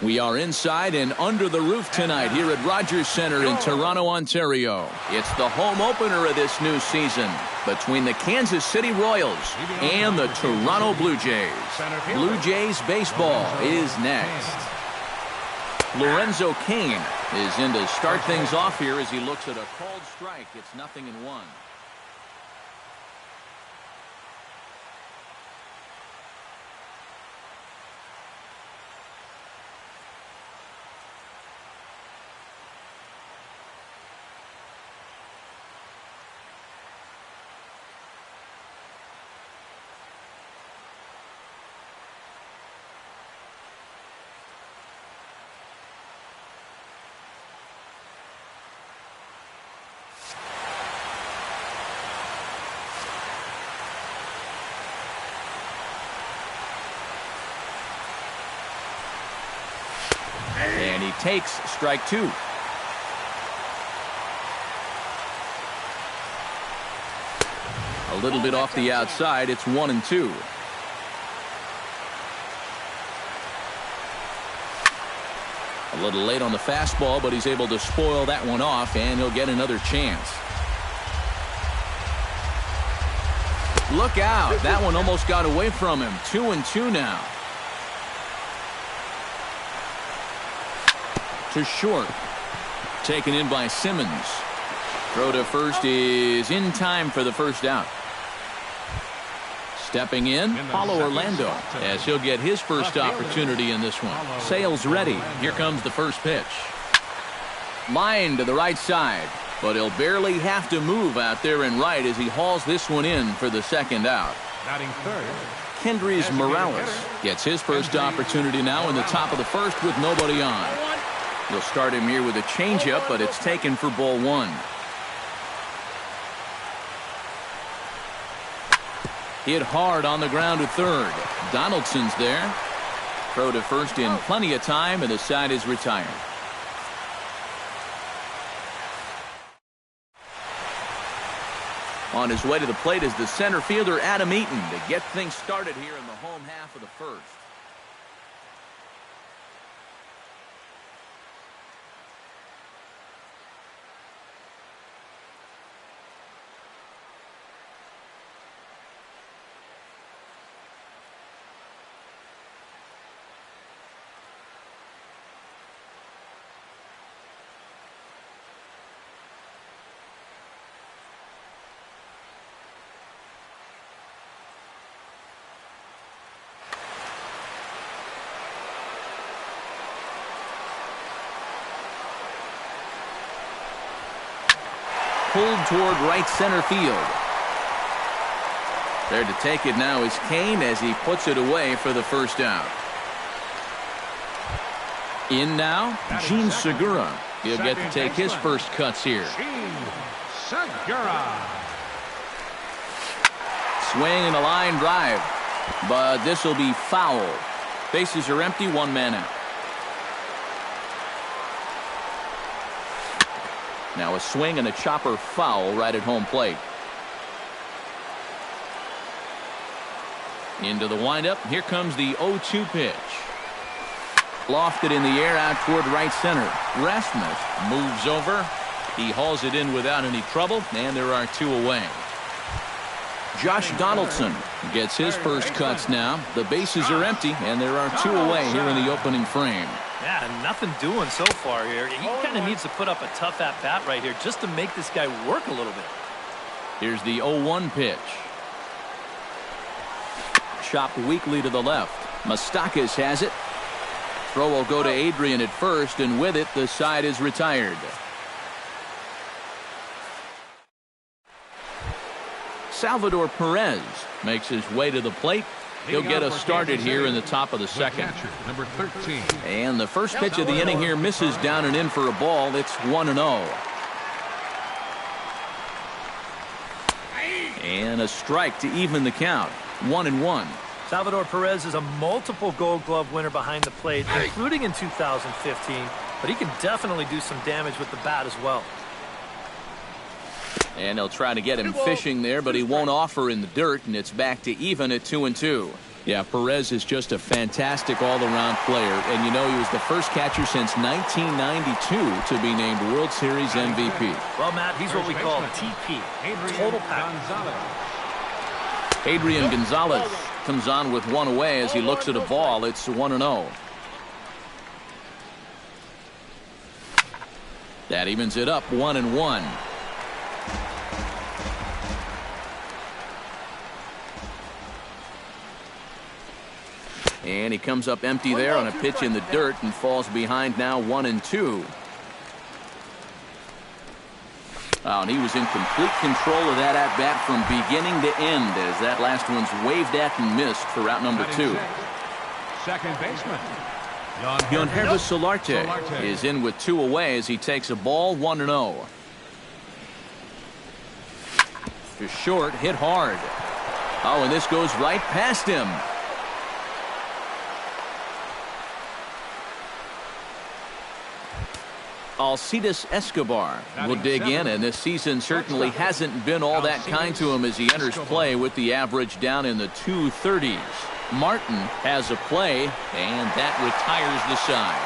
We are inside and under the roof tonight here at Rogers Centre in Toronto, Ontario. It's the home opener of this new season between the Kansas City Royals and the Toronto Blue Jays. Blue Jays baseball is next. Lorenzo Cain is in to start things off here as he looks at a called strike. It's 0-1. And he takes strike two. A little bit off the outside. It's 1-2. A little late on the fastball, but he's able to spoil that one off, and he'll get another chance. Look out. That one almost got away from him. 2-2 now. To short. Taken in by Simmons. Throw to first is in time for the first out. Stepping in, Paulo Orlando, as he'll get his first opportunity in this one. Sale's ready. Here comes the first pitch. Line to the right side, but he'll barely have to move out there and right as he hauls this one in for the second out. Batting third, Kendrys Morales gets his first opportunity now in the top of the first with nobody on. You'll start him here with a changeup, but it's taken for ball one. Hit hard on the ground to third. Donaldson's there. Throw to first in plenty of time, and the side is retired. On his way to the plate is the center fielder Adam Eaton to get things started here in the home half of the first. Pulled toward right center field. There to take it now is Cain as he puts it away for the first out. In now, Gene Segura. He'll get to take his first cuts here. Segura. Swing and a line drive, but this will be foul. Bases are empty, one man out. Now a swing and a chopper foul right at home plate. Into the windup. Here comes the 0-2 pitch. Lofted in the air out toward right center. Rasmus moves over. He hauls it in without any trouble, and there are two away. Josh Donaldson gets his first cuts now. The bases are empty, and there are two away here in the opening frame. Yeah, nothing doing so far here. He kind of needs to put up a tough at-bat right here just to make this guy work a little bit. Here's the 0-1 pitch. Chopped weakly to the left. Moustakas has it. Throw will go to Adrian at first, and with it, the side is retired. Salvador Perez makes his way to the plate. He'll get us started here in the top of the second. Number 13. And the first pitch of the inning here misses down and in for a ball. It's 1-0. And a strike to even the count. 1-1. Salvador Perez is a multiple Gold Glove winner behind the plate, including in 2015, but he can definitely do some damage with the bat as well. And they'll try to get him fishing there, but he won't offer in the dirt, and it's back to even at 2-2. Yeah, Perez is just a fantastic all-around player, and you know he was the first catcher since 1992 to be named World Series MVP. Well, Matt, he's what we call TP, total package. Adrian Gonzalez comes on with one away as he looks at a ball. It's 1-0. That evens it up 1-1. And he comes up empty there on a pitch in the dirt and falls behind now 1-2. Oh, and he was in complete control of that at-bat from beginning to end as that last one's waved at and missed for out number 2. Second baseman. Yangervis Solarte is in with 2 away as he takes a ball 1-0. Just short, hit hard. Oh, and this goes right past him. Alcides Escobar will dig in, and this season certainly hasn't been all that kind to him as he enters play with the average down in the 230s. Martin has a play, and that retires the side.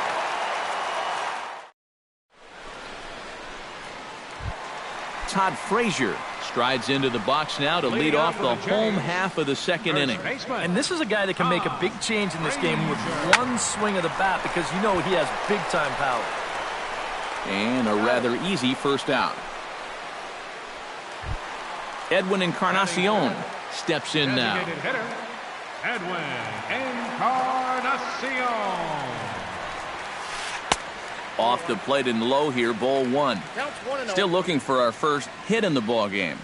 Todd Frazier strides into the box now to lead off the home half of the second inning. And this is a guy that can make a big change in this game with one swing of the bat because you know he has big-time power. And a rather easy first out. Edwin Encarnacion steps in now. Edwin Encarnacion. Off the plate and low here, ball 1. Still looking for our first hit in the ball game.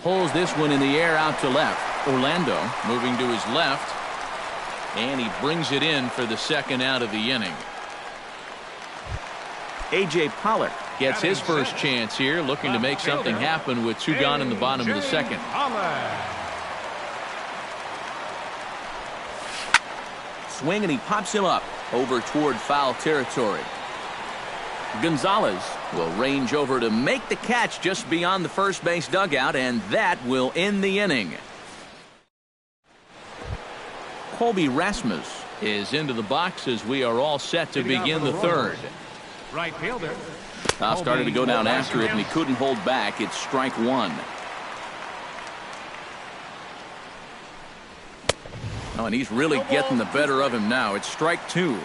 Pulls this one in the air out to left. Orlando moving to his left. And he brings it in for the second out of the inning. A.J. Pollock gets his first chance here, looking to make something happen with 2 gone in the bottom of the second. Swing, and he pops him up over toward foul territory. Gonzalez will range over to make the catch just beyond the first base dugout, and that will end the inning. Colby Rasmus is into the box as we are all set to begin the third. Right fielder. Foul started to go down after it, and he couldn't hold back. It's strike 1. Oh, and he's really getting the better of him now. It's strike 2.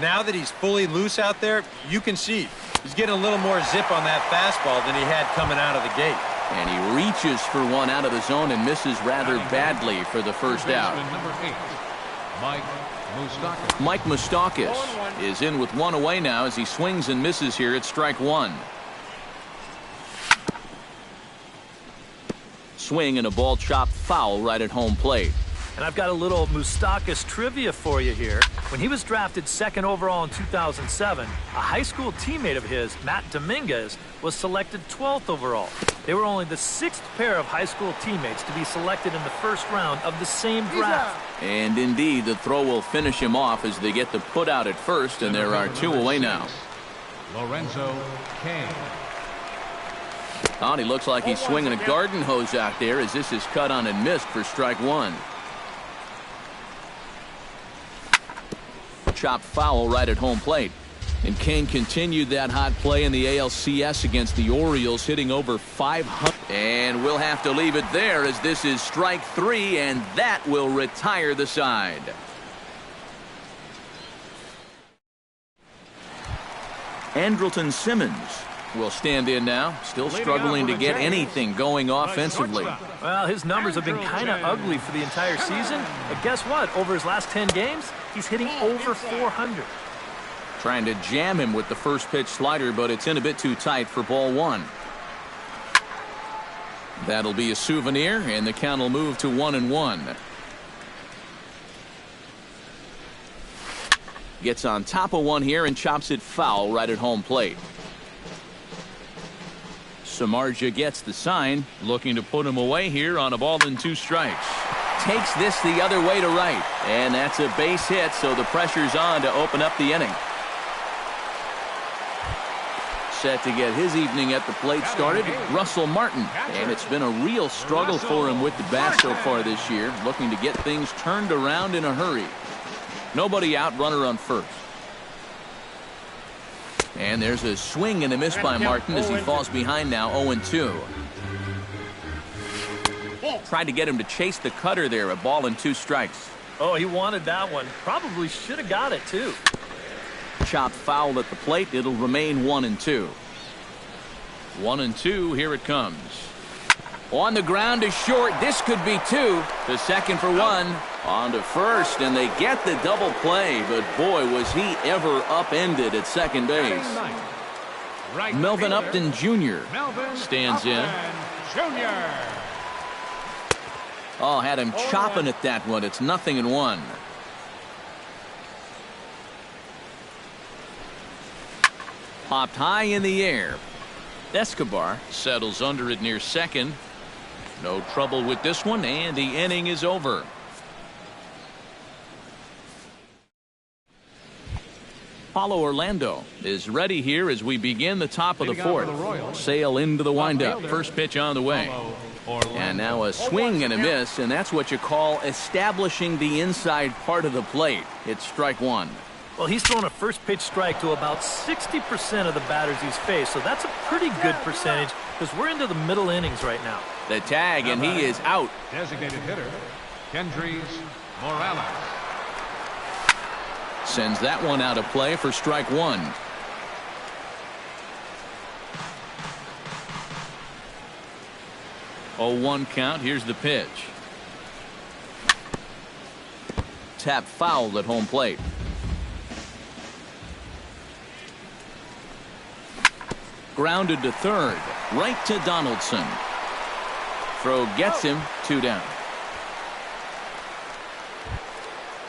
Now that he's fully loose out there, you can see he's getting a little more zip on that fastball than he had coming out of the gate. And he reaches for one out of the zone and misses rather badly for the first out. Number 8, Mike Moustakas is in with 1 away now as he swings and misses here at strike 1. Swing and a ball chopped foul right at home plate. And I've got a little Moustakas trivia for you here. When he was drafted 2nd overall in 2007, a high school teammate of his, Matt Dominguez, was selected 12th overall. They were only the 6th pair of high school teammates to be selected in the first round of the same draft. And indeed, the throw will finish him off as they get the put out at first, and there are 2 away now. Lorenzo Kane. Oh, and he looks like he's swinging a garden hose out there as this is cut on and missed for strike 1. Chopped foul right at home plate. And Kane continued that hot play in the ALCS against the Orioles, hitting over 500. And we'll have to leave it there as this is strike 3, and that will retire the side. Andrelton Simmons will stand in now, still struggling to get anything going offensively. Well, his numbers have been kind of ugly for the entire season. But guess what? Over his last 10 games, he's hitting over 400. Trying to jam him with the first pitch slider, but it's in a bit too tight for ball 1. That'll be a souvenir, and the count will move to 1-1. Gets on top of one here and chops it foul right at home plate. Samardzija gets the sign, looking to put him away here on a ball and 2 strikes. Takes this the other way to right, and that's a base hit, so the pressure's on to open up the inning. set to get his evening at the plate started, Russell Martin. And it's been a real struggle for him with the bat so far this year, looking to get things turned around in a hurry. Nobody out, runner on first. And there's a swing and a miss by Martin as he falls behind now, 0-2. Tried to get him to chase the cutter there, a ball and 2 strikes. Oh, he wanted that one. Probably should have got it, too. Chopped foul at the plate. It'll remain 1-2. 1-2. Here it comes. On the ground to short. This could be 2. To second for 1. On to first, and they get the double play. But boy, was he ever upended at second base. Melvin Upton Jr. stands in. Oh, had him chopping at that one. It's 0-1. Popped high in the air. Escobar settles under it near second. No trouble with this one, and the inning is over. Paulo Orlando is ready here as we begin the top of the fourth. Sail into the windup. First pitch on the way. And now a swing and a miss, and that's what you call establishing the inside part of the plate. It's strike 1. Well, he's thrown a first pitch strike to about 60% of the batters he's faced, so that's a pretty good percentage because we're into the middle innings right now. The tag, and he is out. Designated hitter, Kendrys Morales. Sends that one out of play for strike 1. Oh, 1 count. Here's the pitch. Tap foul at home plate. Grounded to third. Right to Donaldson. Throw gets him. 2 down.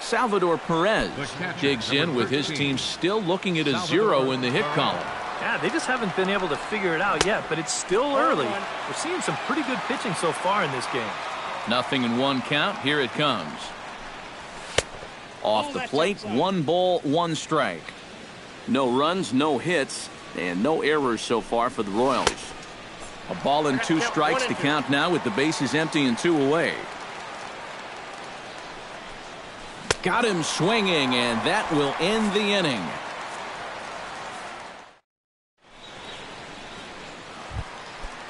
Salvador Perez digs in with his team still looking at a 0 in the hit column. Yeah, they just haven't been able to figure it out yet, but it's still early. We're seeing some pretty good pitching so far in this game. 0-1 count. Here it comes. Off the plate, 1 ball, 1 strike. No runs, no hits, and no errors so far for the Royals. A ball and 2 strikes to count now with the bases empty and 2 away. Got him swinging, and that will end the inning.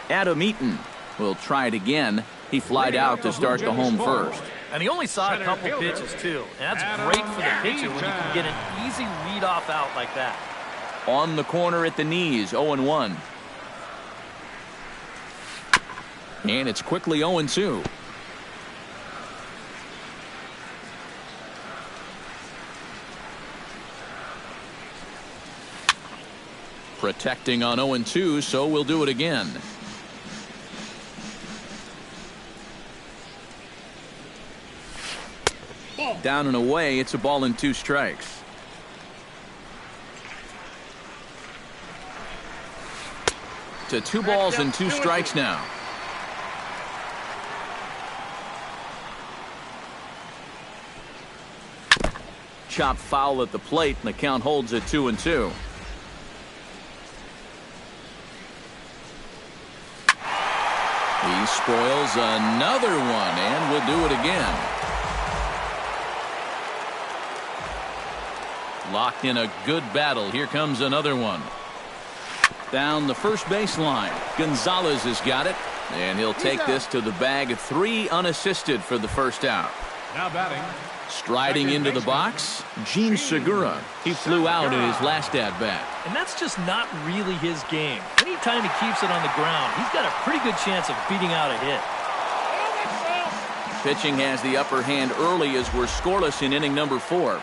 Adam Eaton will try it again. He flied out to start the home first. And he only saw a couple pitches, too. And that's great for the pitcher when you can get an easy leadoff out like that. On the corner at the knees, 0-1. And it's quickly 0-2. Protecting on 0-2, so we'll do it again. Down and away, it's a ball and 2 strikes. To 2 balls and 2 strikes now. Chop foul at the plate, and the count holds at 2-2. He spoils another one, and will do it again. Locked in a good battle. Here comes another one. Down the first baseline. Gonzalez has got it, and he'll take this to the bag. 3 unassisted for the first out. Now batting. Striding into the box, Gene Segura. He flew out in his last at-bat. And that's just not really his game. Anytime he keeps it on the ground, he's got a pretty good chance of beating out a hit. Pitching has the upper hand early as we're scoreless in inning number 4.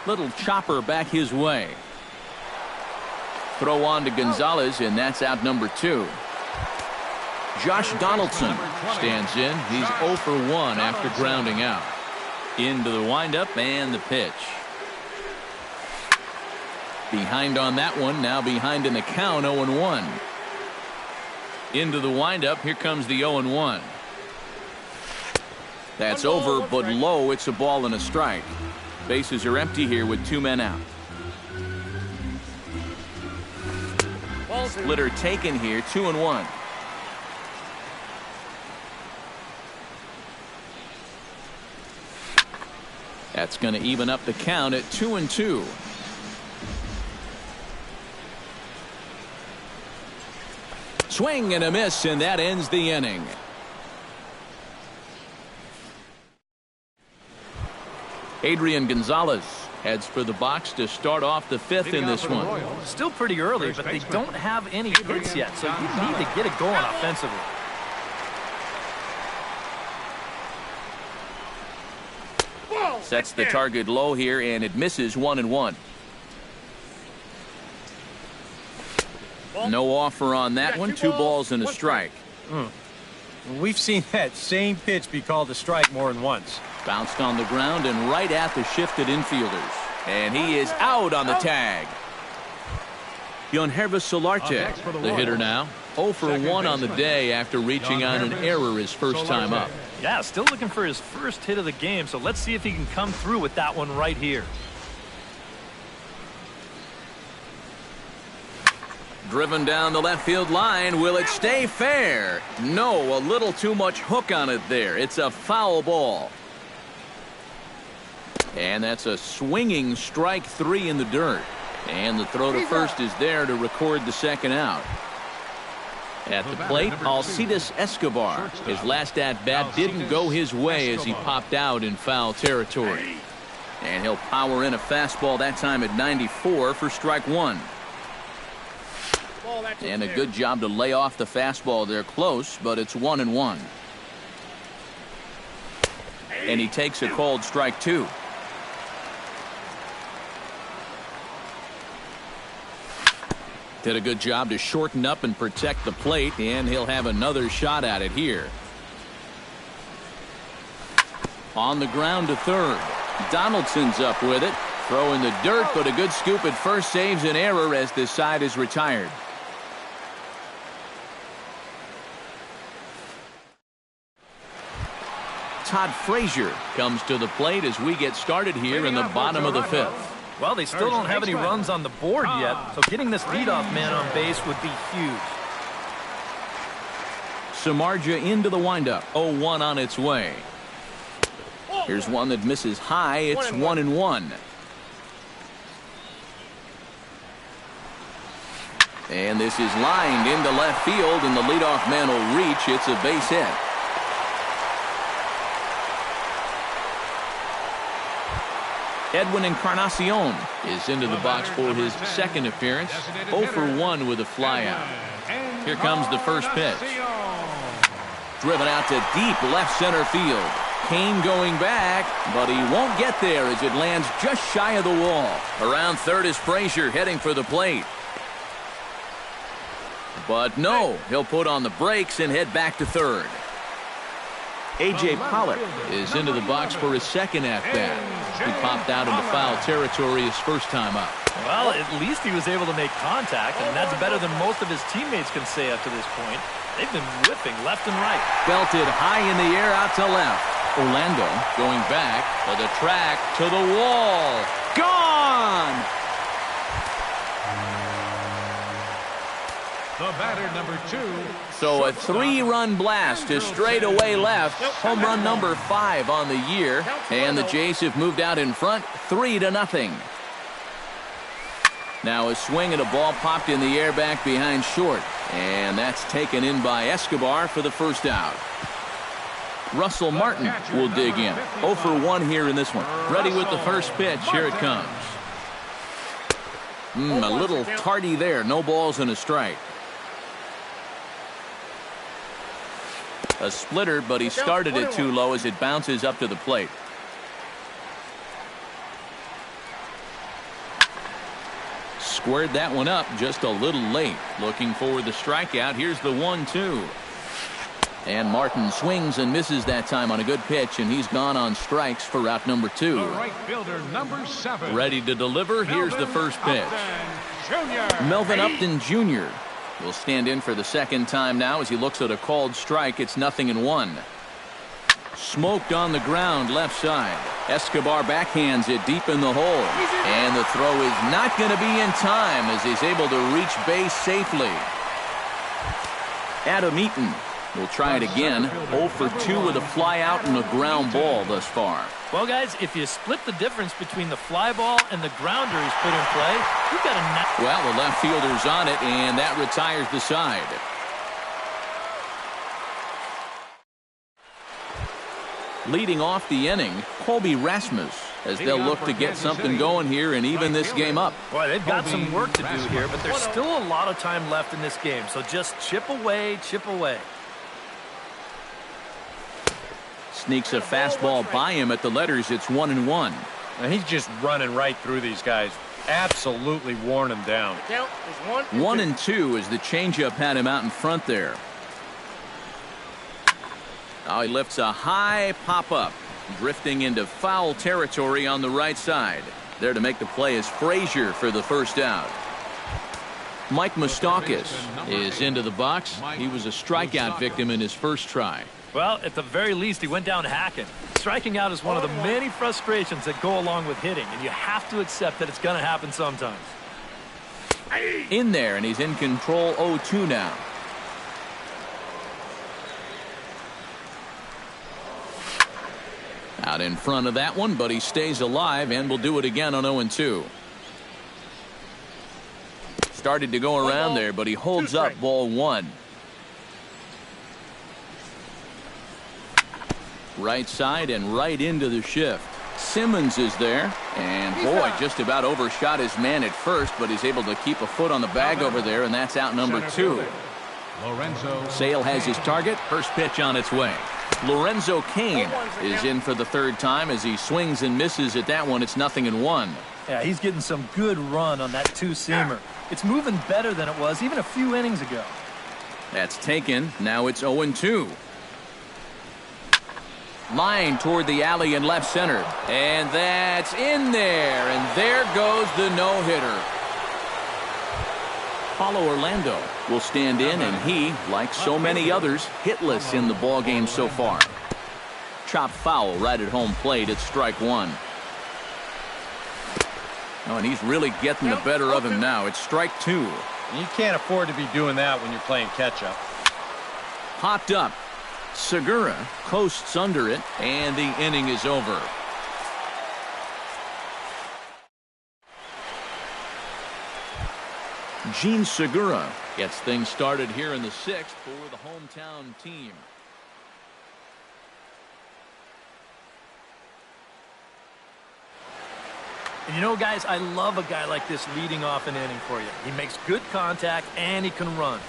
Little chopper back his way. Throw on to Gonzalez, and that's out number 2. Josh Donaldson stands in. He's 0 for 1 after grounding out. Into the windup and the pitch. Behind on that one, now behind in the count, 0-1. Into the windup, here comes the 0-1. That's over, but low. It's a ball and a strike. Bases are empty here with 2 men out. Splitter taken here, 2-1. That's going to even up the count at 2-2. Swing and a miss, and that ends the inning. Adrian Gonzalez heads for the box to start off the fifth in this one. Still pretty early, but they don't have any hits yet, so you need to get it going offensively. Sets the target low here, and it misses 1-1. No offer on that one. 2 balls and a strike. We've seen that same pitch be called a strike more than once. Bounced on the ground and right at the shifted infielders. And he is out on the tag. Yonhervis Solarte, the hitter now. 0 for 1 on the day after reaching on an error his first time up. Yeah, still looking for his first hit of the game, so let's see if he can come through with that one right here. Driven down the left field line. Will it stay fair? No, a little too much hook on it there. It's a foul ball. And that's a swinging strike 3 in the dirt. And the throw to first is there to record the second out. At the plate, Alcides Escobar. His last at-bat didn't go his way as he popped out in foul territory. And he'll power in a fastball that time at 94 for strike 1. And a good job to lay off the fastball there close, but it's 1-1. And he takes a called strike 2. Did a good job to shorten up and protect the plate, and he'll have another shot at it here. On the ground to third. Donaldson's up with it. Throw in the dirt, but a good scoop at first saves an error as this side is retired. Todd Frazier comes to the plate as we get started here in the bottom of the fifth. Well, they still don't have any runs on the board yet, so getting this leadoff man on base would be huge. Samardzija into the windup. 0-1 on its way. Here's one that misses high. It's 1-1. And this is lined into left field, and the leadoff man will reach. It's a base hit. Edwin Encarnacion is into the box for his second appearance. 0 for 1 with a flyout. Here comes the first pitch. Driven out to deep left center field. Kane going back, but he won't get there as it lands just shy of the wall. Around third is Frazier heading for the plate. But no, he'll put on the brakes and head back to third. A.J. Pollock is into the box for his second at-bat. He popped out into foul territory his first time up. Well, at least he was able to make contact, and that's better than most of his teammates can say up to this point. They've been whipping left and right. Belted high in the air out to left. Orlando going back to the track, to the wall. Gone! The batter, number 2. So a 3-run blast to straightaway left. Home run number 5 on the year. And the Jays have moved out in front 3-0. Now a swing and a ball popped in the air back behind short. And that's taken in by Escobar for the first out. Russell Martin will dig in. 0 for 1 here in this one. Ready with the first pitch. Here it comes. A little tardy there. No balls and a strike. A splitter, but he started it too low as it bounces up to the plate. Squared that one up just a little late. Looking for the strikeout. Here's the 1-2. And Martin swings and misses that time on a good pitch, and he's gone on strikes for out number 2. The right fielder, number 7. Ready to deliver. Here's the first pitch. Melvin Upton Jr. will stand in for the second time now as he looks at a called strike. It's 0-1. Smoked on the ground left side. Escobar backhands it deep in the hole. And the throw is not going to be in time as he's able to reach base safely. Adam Eaton will try it again. 0 for 2 with a fly out and a ground ball thus far. Well, guys, if you split the difference between the fly ball and the grounder he's put in play, you've got a... Well, the left fielder's on it, and that retires the side. Leading off the inning, Colby Rasmus, as they'll look to get something going here and even this game up. Boy, they've got some work to do here, but there's still a lot of time left in this game, so just chip away, chip away. Sneaks a fastball by him at the letters. It's 1-1. And he's just running right through these guys. Absolutely worn them down. 1-2 as the changeup had him out in front there. Now he lifts a high pop-up, drifting into foul territory on the right side. There to make the play is Frazier for the first out. Mike Moustakas is into the box. He was a strikeout victim in his first try. Well, at the very least, he went down hacking. Striking out is one of the many frustrations that go along with hitting, and you have to accept that it's going to happen sometimes. In there, and he's in control 0-2 now. Out in front of that one, but he stays alive and will do it again on 0-2. Started to go around there, but he holds up ball 1. Right side and right into the shift. Simmons is there, and boy, just about overshot his man at first, but he's able to keep a foot on the bag over there, and that's out number 2. Sale has his target. First pitch on its way. Lorenzo Cain is in for the third time as he swings and misses at that one. It's 0-1. Yeah, he's getting some good run on that two-seamer. It's moving better than it was even a few innings ago. That's taken. Now it's 0-2. Line toward the alley in left center. And that's in there. And there goes the no-hitter. Paulo Orlando will stand in, and he, like so many others, hitless in the ballgame so far. Chopped foul right at home plate. It's strike 1. Oh, and he's really getting the better of him now. It's strike 2. You can't afford to be doing that when you're playing catch-up. Popped up. Segura coasts under it, and the inning is over. Gene Segura gets things started here in the 6th for the hometown team. And you know, guys, I love a guy like this leading off an inning for you. He makes good contact, and he can run.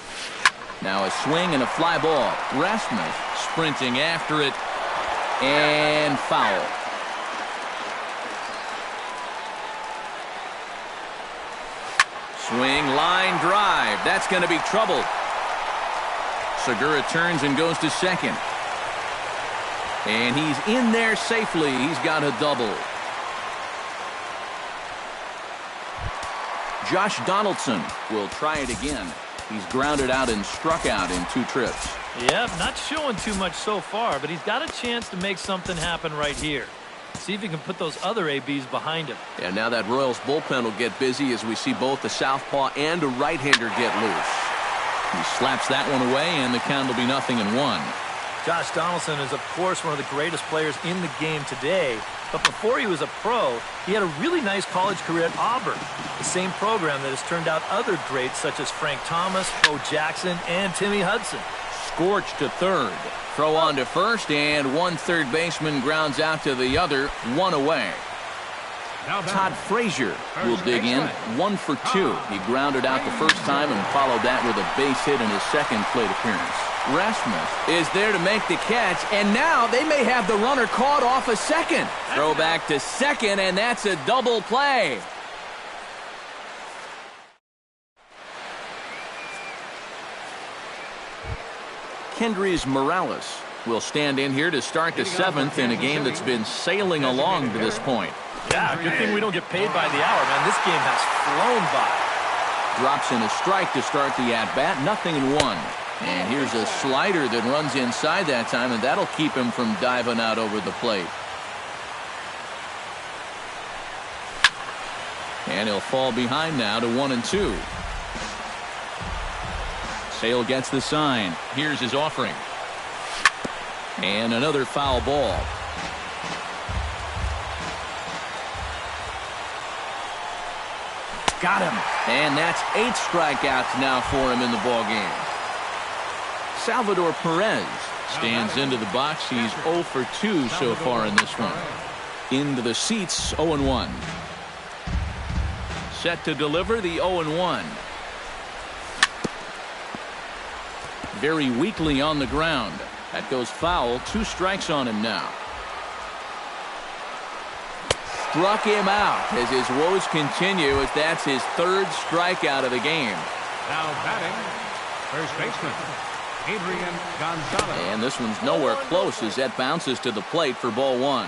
Now a swing and a fly ball. Rasmus sprinting after it, and foul. Swing, line drive. That's going to be trouble. Segura turns and goes to second. And he's in there safely. He's got a double. Josh Donaldson will try it again. He's grounded out and struck out in 2 trips. Yeah, not showing too much so far, but he's got a chance to make something happen right here. See if he can put those other ABs behind him. And now that Royals bullpen will get busy as we see both the southpaw and a right-hander get loose. He slaps that one away, and the count will be 0-1. Josh Donaldson is, of course, one of the greatest players in the game today. But before he was a pro, he had a really nice college career at Auburn, the same program that has turned out other greats such as Frank Thomas, Bo Jackson, and Timmy Hudson. Scorched to third. Throw on to first, and one third baseman grounds out to the other, 1 away. Todd Frazier will dig in, 1 for 2. He grounded out the first time and followed that with a base hit in his second plate appearance. Rasmus is there to make the catch, and now they may have the runner caught off a second. Throw back to second, and that's a double play. Kendrys Morales will stand in here to start the 7th in a game that's been sailing along to this point. Yeah, good thing we don't get paid by the hour, man. This game has flown by. Drops in a strike to start the at-bat, 0-1. And here's a slider that runs inside that time, and that'll keep him from diving out over the plate. And he'll fall behind now to 1-2. Sale gets the sign. Here's his offering. And another foul ball. Got him. And that's 8 strikeouts now for him in the ballgame. Salvador Perez stands into the box. He's 0 for 2 so far in this one. Into the seats, 0-1. Set to deliver the 0-1. Very weakly on the ground. That goes foul. 2 strikes on him now. Struck him out as his woes continue, as that's his 3rd strikeout of the game. Now batting, first baseman, Adrian Gonzalez. And this one's nowhere close as that bounces to the plate for ball 1.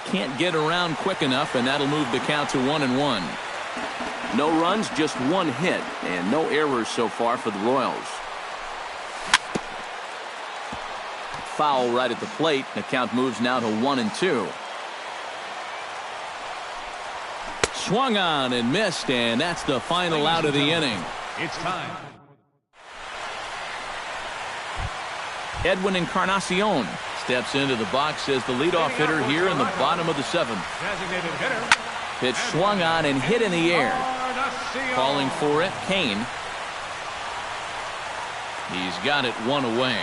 Can't get around quick enough, and that'll move the count to 1-1. No runs, just 1 hit, and no errors so far for the Royals. Foul right at the plate. The count moves now to 1-2. Swung on and missed, and that's the final out of the inning. It's time. Edwin Encarnacion steps into the box as the leadoff hitter here in the bottom of the 7th. Designated hitter. Pitch swung on and hit in the air. Calling for it, Kane. He's got it 1 away.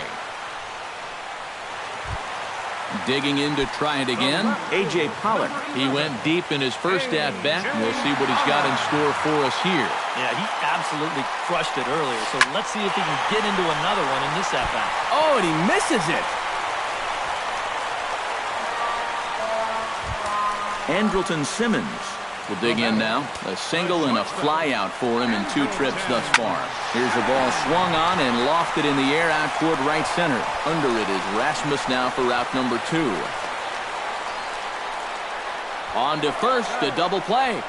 Digging in to try it again, A.J. Pollock. He went deep in his first at-bat. We'll see what he's got in store for us here. Yeah, he absolutely crushed it earlier, so let's see if he can get into another one in this at-bat. Oh, and he misses it. Andrelton Simmons will dig in now. A single and a fly out for him in 2 trips thus far. Here's the ball swung on and lofted in the air out toward right center. Under it is Rasmus now for route number 2. On to first, a double play.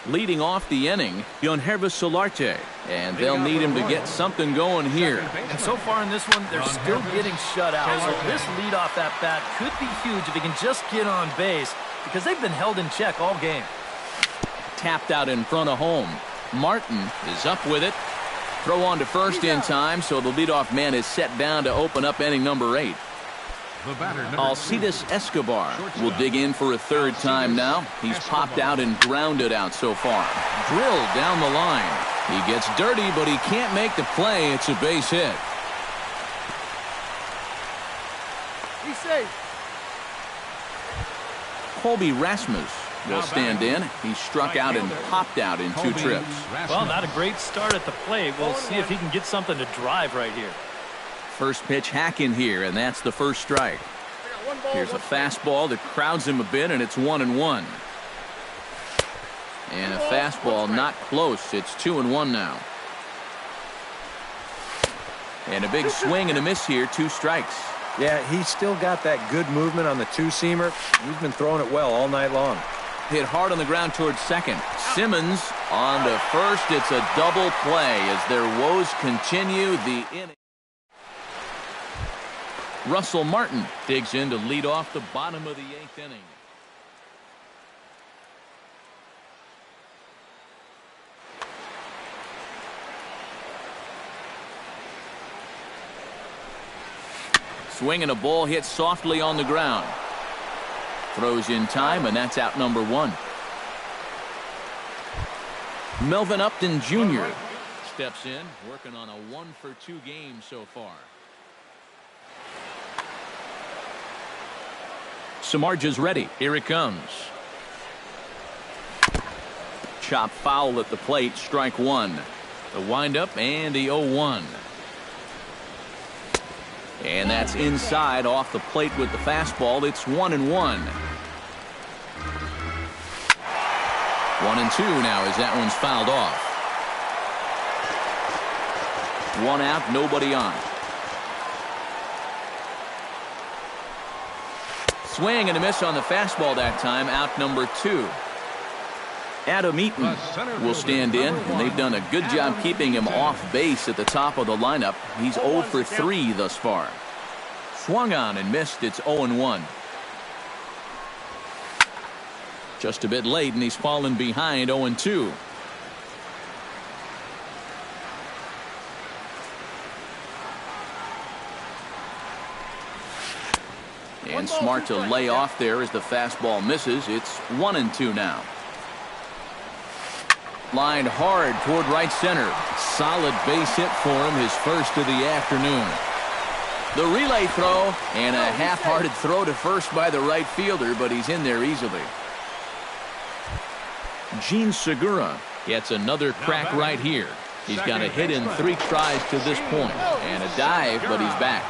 Leading off the inning, Yonhervis Solarte. And they'll need him to get something going here. And so far in this one, they're still getting shut out. So this leadoff at bat could be huge if he can just get on base, because they've been held in check all game. Tapped out in front of home. Martin is up with it. Throw on to first in time, so the leadoff man is set down to open up inning number 8. Alcides Escobar will dig in for a 3rd time now. He's popped out and grounded out so far. Drilled down the line. He gets dirty, but he can't make the play. It's a base hit. He's safe. Colby Rasmus will stand in. He struck out and popped out in 2 trips. Well, not a great start at the plate. We'll see if he can get something to drive right here. First pitch hack in here, and that's the first strike. Here's a fastball that crowds him a bit, and it's 1-1. And a fastball not close. It's 2-1 now. And a big swing and a miss here. 2 strikes. Yeah, he's still got that good movement on the 2-seamer. He's been throwing it well all night long. Hit hard on the ground towards second. Simmons on to first. It's a double play as their woes continue the inning. Russell Martin digs in to lead off the bottom of the 8th inning. Swinging a ball hit softly on the ground. Throws in time, and that's out number 1. Melvin Upton Jr. steps in, working on a 1-for-2 game so far. Samardzija's ready. Here it comes. Chop foul at the plate. Strike 1. The windup and the 0-1. And that's inside off the plate with the fastball. It's 1-1. 1-2 now as that one's fouled off. 1 out, nobody on. Swing and a miss on the fastball that time. Out number 2. Adam Eaton will stand in, and they've done a good job keeping him off base at the top of the lineup. He's 0 for 3 thus far. Swung on and missed. It's 0-1. Just a bit late, and he's fallen behind 0-2. And smart to lay off there as the fastball misses. It's 1-2 now. Lined hard toward right center. Solid base hit for him, his first of the afternoon. The relay throw, and a half-hearted throw to first by the right fielder, but he's in there easily. Gene Segura gets another crack right here. He's got a hit in 3 tries to this point, and a dive, but he's back.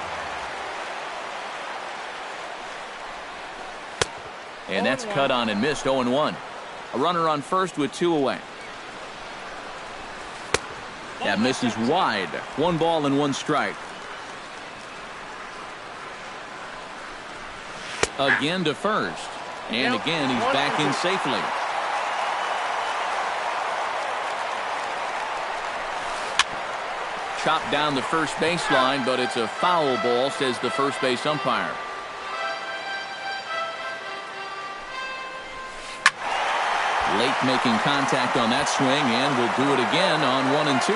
And that's cut on and missed. 0-1. A runner on first with 2 away. That misses wide. 1 ball and 1 strike. Again to first. And again he's back in safely. Chopped down the first baseline, but it's a foul ball, says the first base umpire. Late making contact on that swing, and will do it again on 1-2.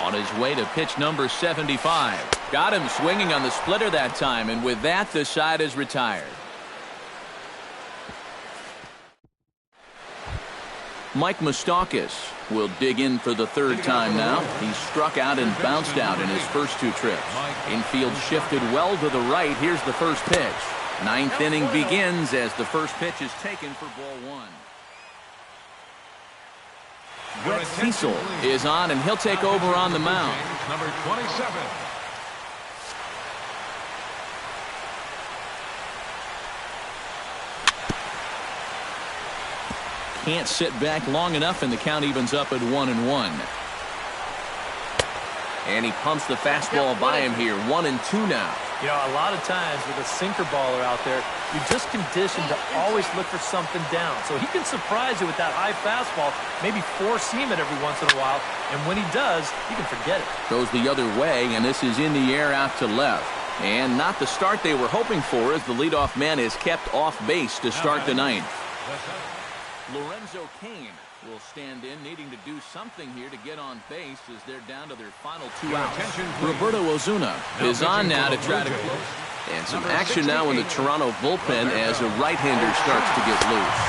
On his way to pitch number 75. Got him swinging on the splitter that time, and with that, the side is retired. Mike Moustakas will dig in for the 3rd time now. He struck out and bounced out in his first 2 trips. Infield shifted well to the right. Here's the first pitch. 9th inning begins as the first pitch is taken for ball 1. Brett Cecil is on, and he'll take over on the mound. Number 27. Can't sit back long enough, and the count evens up at 1-1. And he pumps the fastball by him here. 1-2 now. You know, a lot of times with a sinker baller out there, you're just conditioned to always look for something down. So he can surprise you with that high fastball, maybe 4-seam it every once in a while. And when he does, you can forget it. Goes the other way, and this is in the air out to left. And not the start they were hoping for, as the leadoff man is kept off base to start the 9th. Lorenzo Cain will stand in, needing to do something here to get on base as they're down to their final 2 outs. Roberto Ozuna is on now to try to close. And some action now in the Toronto bullpen as a right-hander starts to get loose.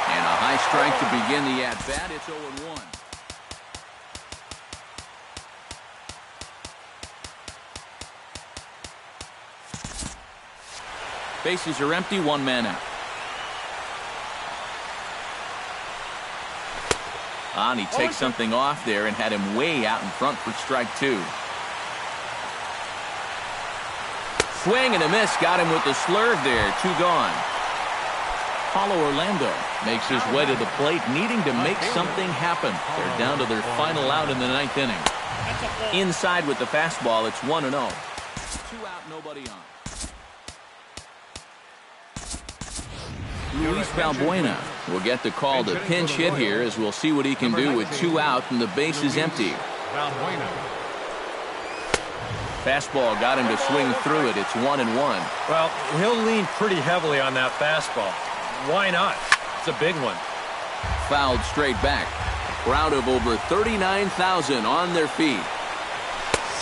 And a high strike to begin the at-bat. It's 0-1. Bases are empty, 1 man out. On, he takes something off there and had him way out in front for strike 2. Swing and a miss. Got him with the slurve there. 2 gone. Paulo Orlando makes his way to the plate, needing to make something happen. They're down to their final out in the 9th inning. Inside with the fastball, it's 1-0. 2 out, nobody on. Luis Valbuena will get the call to pinch hit here, as we'll see what he can do with 2 out and the base is empty. Fastball got him to swing through it. It's 1-1. Well, he'll lean pretty heavily on that fastball. Why not? It's a big one. Fouled straight back. Crowd of over 39,000 on their feet.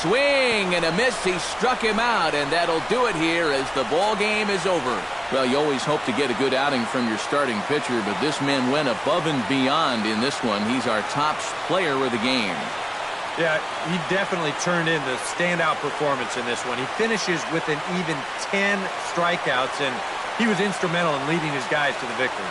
Swing and a miss. He struck him out, and that'll do it here as the ball game is over. Well, you always hope to get a good outing from your starting pitcher, but this man went above and beyond in this one. He's our top player of the game. Yeah, he definitely turned in the standout performance in this one. He finishes with an even 10 strikeouts, and he was instrumental in leading his guys to the victory.